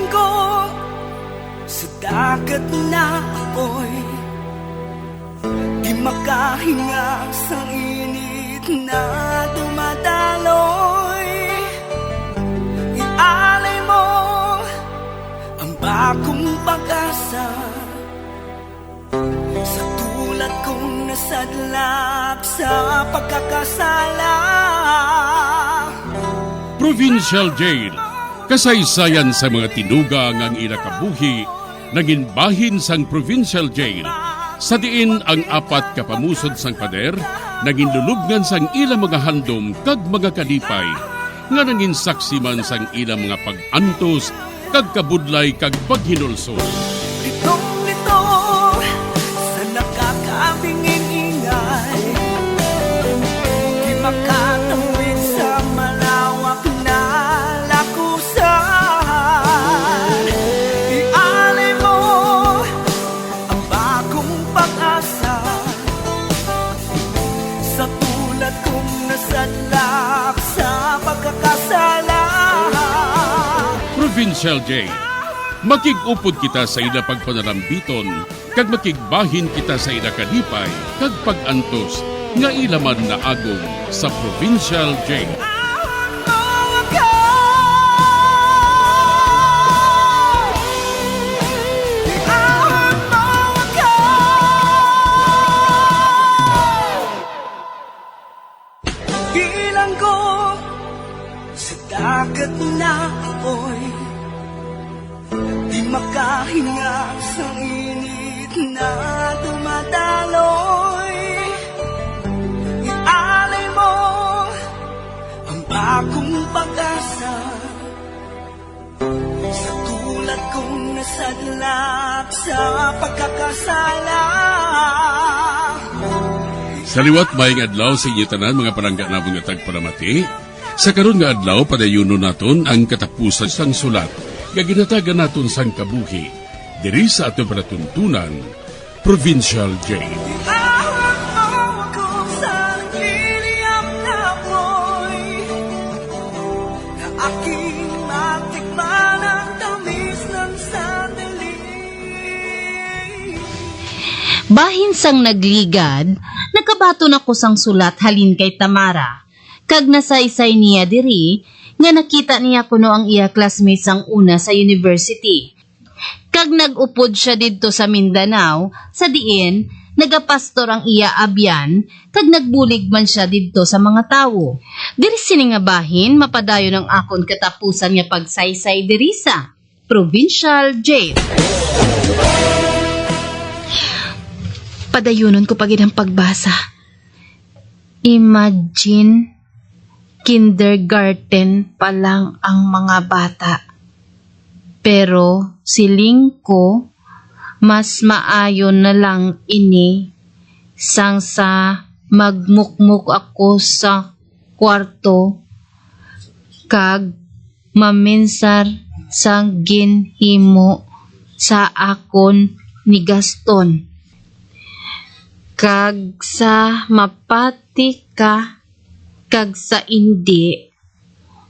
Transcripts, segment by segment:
Bilanggo sa dagat na apoy, di makahinga sa init na dumadaloy. Ialay mo ang bagong pag-asa sa tulad kong nasadlak sa pagkakasala. Provincial Jail, kasaysayan sa mga tinugang ang inakabuhi, naging bahin sang Provincial Jail. Sa diin ang apat kapamusod sang pader, naging lulubngan sang ilang mga handom kag mga kalipay, nga naging saksi man sang ilang mga pag-antos, kag kabudlay kag paghinulsol. Litong-lito sa nakakabingin ingay, di makatawid sa malawak na lakusan. Ialay mo ang bagong pag-asa sa tulad kong nasadlak sa pagkakasala. Provincial Jail, makig-upod kita sa ila pagpanarambiton, kag makigbahin kita sa ila kalipay, kag pag-antos, nga ilaman na agong sa Provincial Jail. Bilanggo sa dagat na apoy, di makahinga sa init na dumadaloy. Ialay mo ang bagong pag-asa sa tulad kong nasadlak sa pagkakasala. Sa liwat maing adlaw sa inyo tanan mga palangga na mga tagparamati, sa karon nga adlaw padayuno naton ang katapusan sang sulat nga ginatagan naton sang kabuhi diri sa ato panatuntunan, Provincial Jail. Bahin sang nagligad, nakabaton ako sang sulat halin kay Tamara. Kag nasaysay niya diri, nga nakita niya kuno ang iya classmate sang una sa university. Kag nag-upod siya didto sa Mindanao, sa diin, nagapastor ang iya abyan, kag nagbulig man siya didto sa mga tawo. Diri sini nga bahin, mapadayon ang akon katapusan nga pagsaysay diri sa Provincial Jail. Padayunon ko pagid ang pagbasa. Imagine, kindergarten pa lang ang mga bata. Pero siling ko, mas maayon na lang ini sang sa magmukmuk ako sa kwarto kag maminsar sang ginhimo sa akon ni Gaston. Kag sa mapati ka, kag sa indi,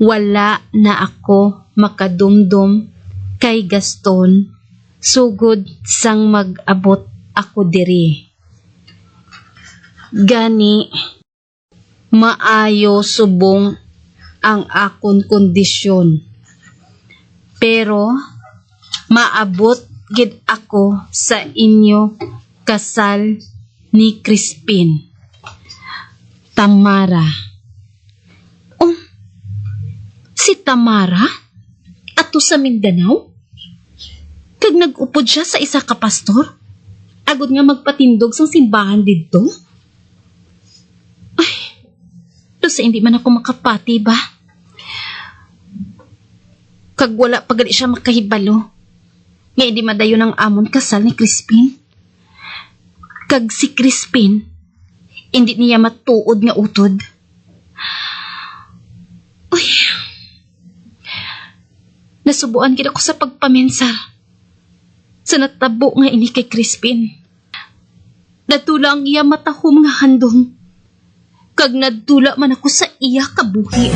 wala na ako makadumdum kay Gaston, sugod sang mag-abot ako diri. Gani, maayo subong ang akon kondisyon. Pero, maabot gid ako sa inyo kasal ni Crispin. Tamara. Oh, si Tamara? Ato sa Mindanao? Kag nag-upod siya sa isa ka pastor? Agod nga magpatindog sang simbahan didto? Ay, to sa hindi man ako makapati ba? Kag wala pagali siya makahibalo. Nga hindi madayon ang amon kasal ni Crispin. Kag si Crispin, hindi niya matuod nga utod. Uy, nasubuan gid ako sa pagpamensar. Sa natabo nga ini kay Crispin. Natula ang iya matahom nga handong. Kag nadula man ako sa iya kabuhi.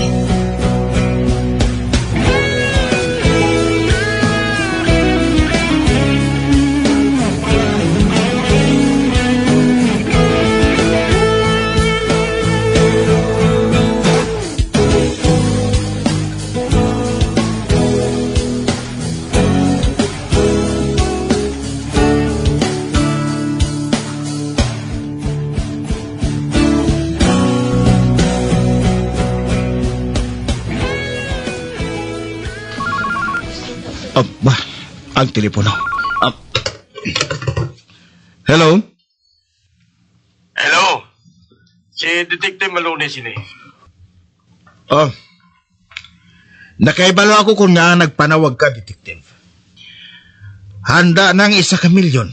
Ba, ang telepono. Hello? Hello? Si Detective Malone sini. Oh. Nakaibalo ako kung nga nagpanawag ka, detective. Handa ng 1 milyon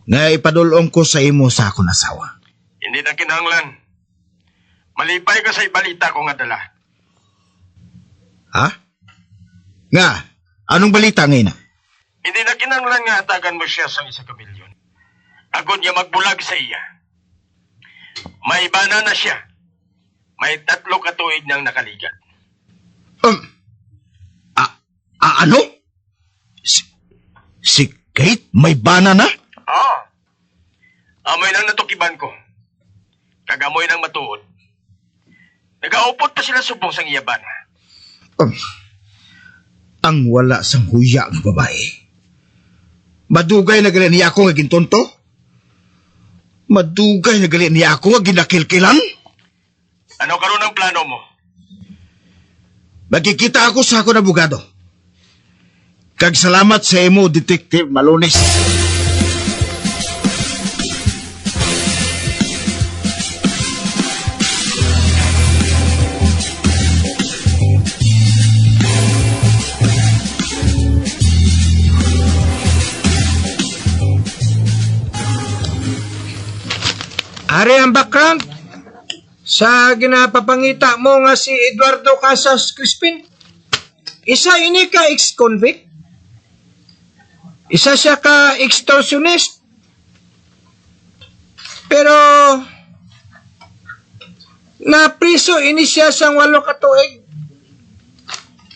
nga ipadulong ko sa imo sa akong asawa. Hindi na kinahanglan. Malipay ka sa ibalita ko nga dala. Ha? Nga, anong balita ngayon? Hindi na kinahanglan nga atagan mo siya sa 1 milyon. Agod niya magbulag sa iya. May bana na siya. May 3 katuig niyang nakaligat. Ano? Si Kate may bana na? Oo. Amoy nang natukiban ko. Kagamoy nang matuod. Nagaupot pa sila subong sang iya bana. Ang wala sang huya ang babae. Madugay na gali niya ako nga gintonto? Madugay na gali niya ako nga ginakilkilan? Ano karon ang plano mo? Magkikita ako sa akong abogado. Kag salamat sa imo, Detective Malones. Ari ang background sa ginapapangita mo nga si Eduardo Casas Crispin. Isa ini ka ex-convict. Isa siya ka extortionist. Pero napriso ini siya sang 8 katuig.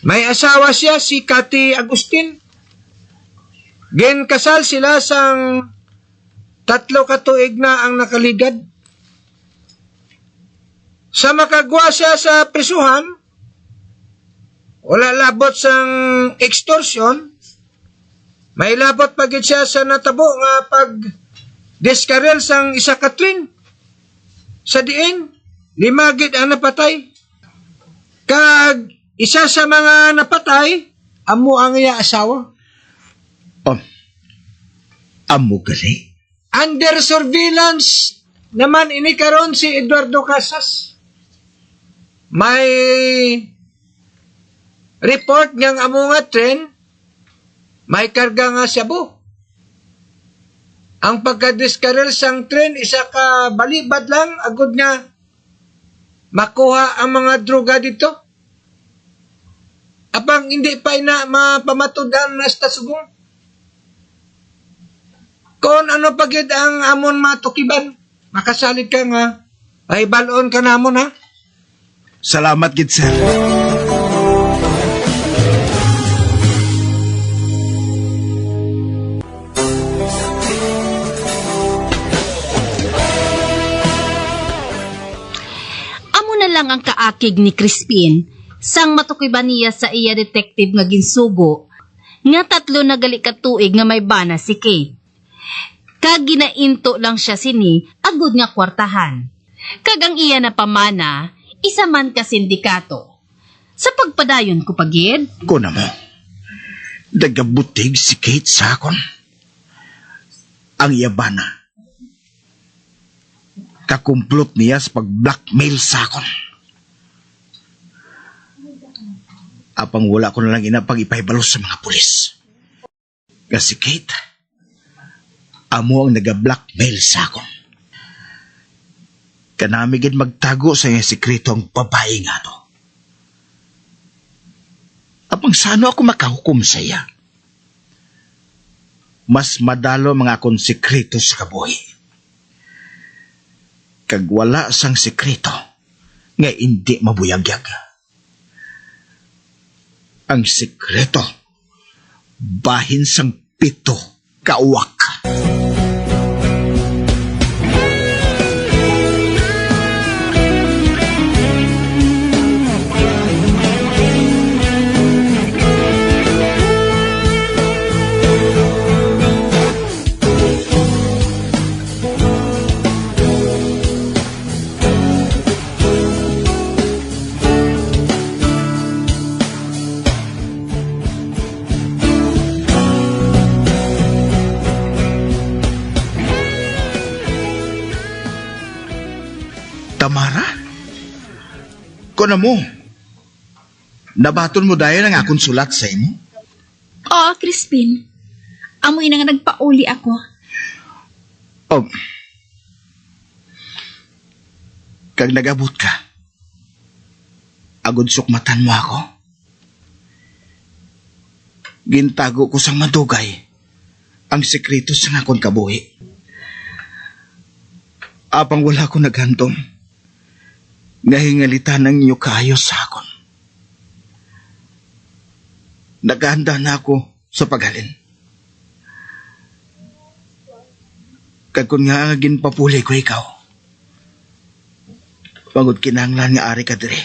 May asawa siya si Cathy Agustin. Gen kasal sila sang 3 katuig na ang nakaligad. Sa makagwa siya sa prisuhan, wala labot sang extortion, may labot pagid siya sa natabo nga pag deskarel sang 1 katrin. Sa diin, 5 gid ang napatay. Kag isa sa mga napatay, amo ang iya asawa. Amo gali? Under surveillance naman ini karon si Eduardo Casas. May report niyang amo nga tren, may karga nga shabu. Ang pagkadiskarel sang tren, isa ka balibad lang, agod nga makuha ang mga droga dito. Apang hindi pa ina mapamatudan na sa subong. Kung ano pagid ang amon matukiban, makasalit ka nga, ay balon ka namon ha. Salamat, gid sir. Amo na lang ang kaakig ni Crispin sang matukiban niya sa iya detective nga ginsugo nga 3 na gali katuig nga may bana si Kate. Kag ginainto lang siya sini agud nga kwartahan. Kag ang iya na pamana, isa man ka sindikato. Sa pagpadayon ko pagid, Kuna mo, dagabutig si Kate sa akon. Ang yabana. Kakumplot niya sa pag-blackmail sa akon. Apang wala ko na lang inapang ipaibalos sa mga pulis. Kasi Kate, amo ang naga-blackmail sa akon. Kanamigid magtago sa iyang sikreto ang babae nga no. Apang sano ako makahukom sa iya? Mas madalo mga akong sikreto sa kabuhi. Kag wala sang sikreto nga hindi mabuyagyag. Ang sikreto bahin sang 7 kauwak. na mo. Nabaton mo dahil ang akong sulat sa imo? Oo, Crispin. Amoy na nga nagpauli ako. Oh. Kag nagabot ka, agod sukmatan mo ako. Gintago ko sang madugay ang sekreto sa akong kabuhi. Apang wala ko naghandom, nahingalita ng inyo kayo sa akon. Naghahanda na ako sa paghalin. Kag kung nga ginpapuli ko ikaw, pagod kinahanglan nga ari ka dire.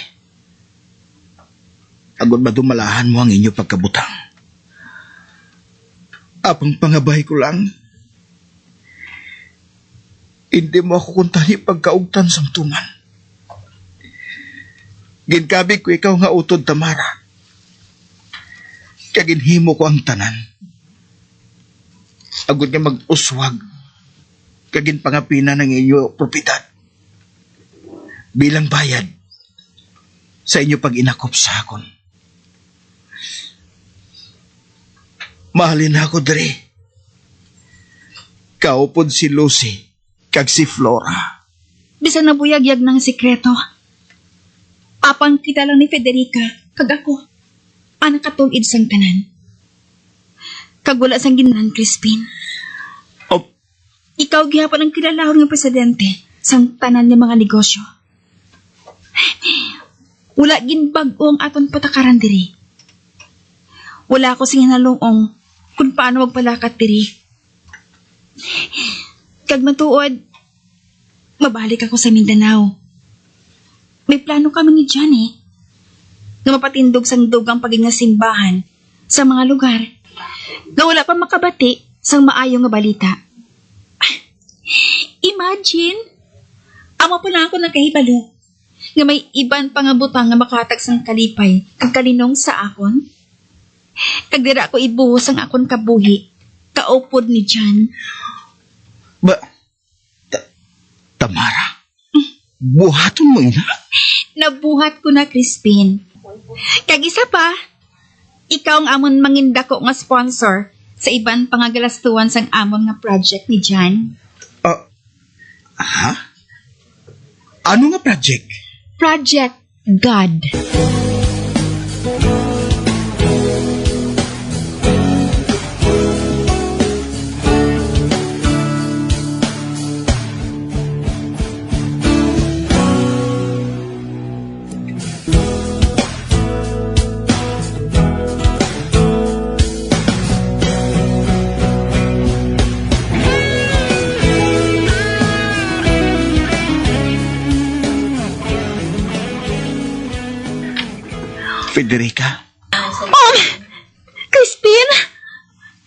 Agod madumalahan mo ang inyo pagkabutang. Apang pangabay ko lang, hindi mo ako kuntani pagkaugtan sang tuman. Ginkabi ko ikaw nga utod, Tamara. Kaginhimo ko ang tanan. Agod nga mag-uswag, kagin pangapina ng inyo propiedad. Bilang bayad sa inyo pag inakop sa akon. Mahalin ako diri. Kaupod si Lucy kag si Flora. Bisan na buyagyag ng sikreto. Apang kita lang ni Federica, kag ako, anak katulid sang tanan. Kag wala sang ginahan, Crispin. Oh, Ikaw gihapon ang kilalahon ng presidente sang tanan ng mga negosyo. Wala ginbag-o ang aton patakaran diri. Wala ko sing hinalungong kung paano magpalakat diri. Kag matuod, mabalik ako sa Mindanao. May plano kami ni Johnny nga mapatindog sang dugang paging simbahan sa mga lugar nga wala pa makabati sang maayong nga balita. Imagine, amo pa na ako nagkahibalo nga may iban pang butang nga makatag sang kalipay kag kalinong sa akon. Kag dira ko ibuhos ang akon kabuhi, kaupod ni John. Tamara, buhaton mo ina? Nabuhat ko na, Crispin. Kag isa pa, ikaw ang amon mangindako nga sponsor sa iban pangagalastuan sang amon nga project ni John. Ha? Ano nga project? Project God. Federica? Oh! Crispin!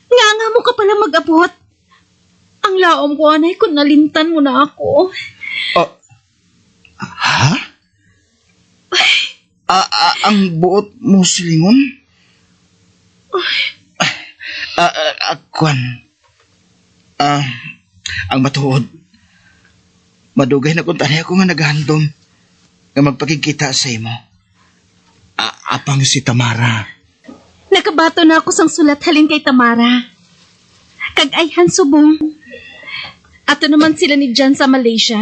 Nga mo ka pala mag-abot. Ang laom ko, anay, kung nalintan mo na ako. Ha? Ang buot mo silingon? Akwan. Ang matuod. Madugay na kung tanay ako nga naghandom nga magpakikita sa imo. Apang si Tamara. Nakabato na ako sang sulat halin kay Tamara. Kag ayhan subong. Ato naman sila ni John sa Malaysia.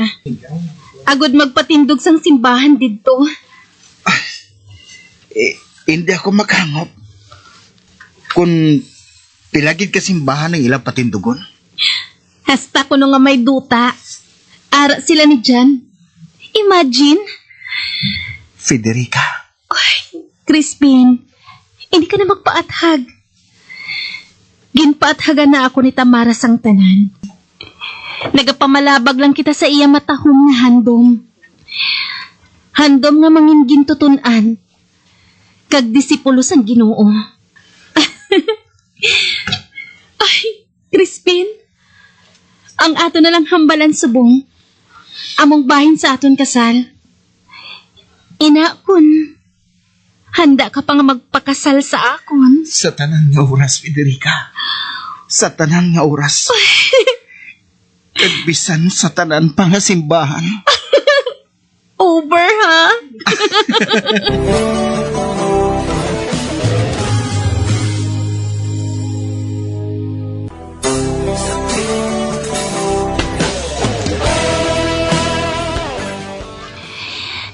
Agod magpatindog sang simbahan didto. Hindi ako maghangop kung pilagid ka simbahan ng ilang patindugon. Hasta ko nga may duta. Ara sila ni John. Imagine. Federica. Crispin, hindi ka na magpaathag. Ginpaathagan na ako ni Tamara sang tanan. Nagapamalabag lang kita sa iya matahong nga handom. Handom nga mangin gintutunan. Kag disipulo sang Ginoo. Ay, Crispin, ang ato na lang hambalan subong. Among bahin sa aton kasal. Ina kun, handa ka pa nga magpakasal sa akon. Sa tanan nga oras, Federica. Sa tanan nga oras. Kagbisan sa tanan pa nga simbahan. Over, ha?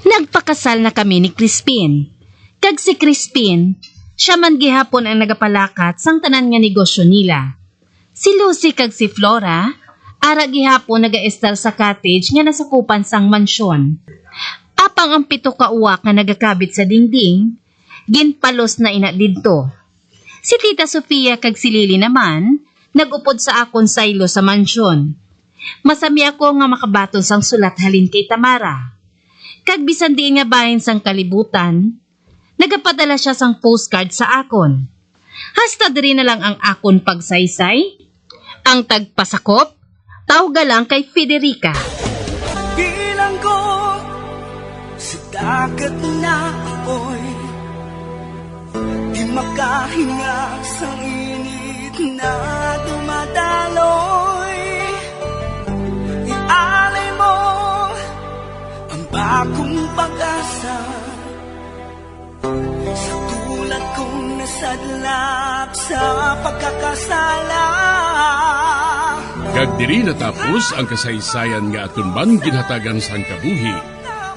Nagpakasal na kami ni Crispin. Kag si Crispin, siya man gihapon ang nagapalakat sang tanan nga negosyo nila. Si Lucy kag si Flora, ara gihapon nagaestar sa cottage nga nasakupan sang mansyon. Apang ang pito ka uwak nga nagakabit sa dingding, ginpalos na ina didto. Si Tita Sofia kag si Lily naman, nagupod sa akon saylo sa mansyon. Masami ako nga makabaton sang sulat halin kay Tamara. Kag bisan di nga bahin sang kalibutan, nagapadala siya sang postcard sa akon. Hasta diri na lang ang akon pagsaysay, ang tagpasakop, tawga lang kay Federica. Bilang ko sa dagat na apoy, di makahinga sa init na dumadaloy. Ialay mo ang bagong pag-asa sa tulad kong nasadlak sa pagkakasala. Kag diri natapos ang kasaysayan nga aton man ginhatagan sang kabuhi.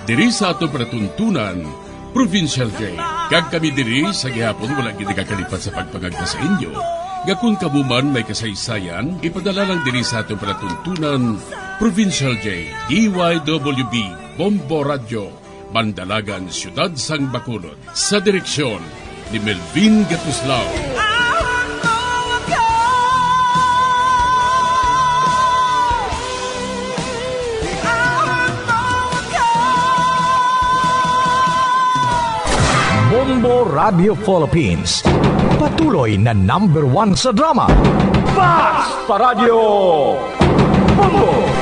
Diri sa ato pratuntunan, Provincial J. Kag kami diri sa gihapon wala gid kakalipat sa pagpangagda sa inyo. Nga kung kabuman may kasaysayan, ipadala lang diri sa ato pratuntunan, Provincial J. DYWB Bombo Radio, Bandalagan, Siyudad sang Bacolod. Sa direksyon ni Melvin Gatuslao. Bombo Radio Philippines. Patuloy na #1 sa drama. Basta Radio Bombo!